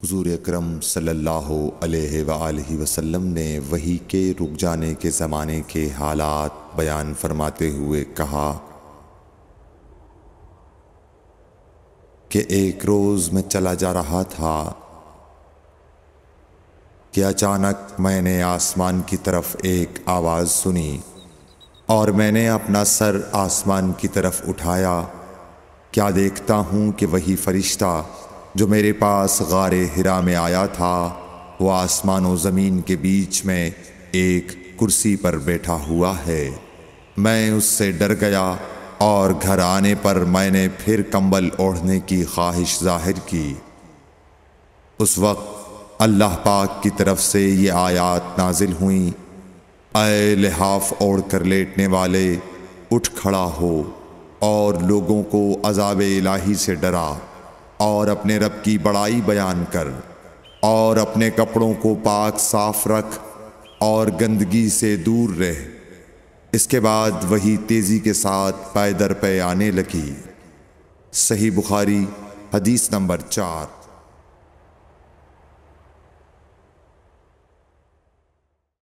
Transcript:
حضور اکرم صلی اللہ علیہ وآلہ وسلم نے وحی کے رک جانے کے زمانے کے حالات بیان فرماتے ہوئے کہا کہ ایک روز میں چلا جا رہا تھا کہ اچانک میں نے آسمان کی طرف ایک آواز سنی اور میں نے اپنا سر آسمان کی طرف اٹھایا۔ کیا دیکھتا ہوں کہ وہی فرشتہ جو میرے پاس غار حرا میں آیا تھا وہ آسمان و زمین کے بیچ میں ایک کرسی پر بیٹھا ہوا ہے۔ میں اس سے ڈر گیا اور گھر آنے پر میں نے پھر کمبل اوڑھنے کی خواہش ظاہر کی۔ اس وقت اللہ پاک کی طرف سے یہ آیات نازل ہوئیں، اے لحاف اوڑھ کر لیٹنے والے، اٹھ کھڑا ہو اور لوگوں کو عذاب الہی سے ڈرا اور اپنے رب کی بڑائی بیان کر اور اپنے کپڑوں کو پاک صاف رکھ اور گندگی سے دور رہ۔ اس کے بعد وہی تیزی کے ساتھ پے در پے آنے لگی۔ صحیح بخاری حدیث نمبر 4۔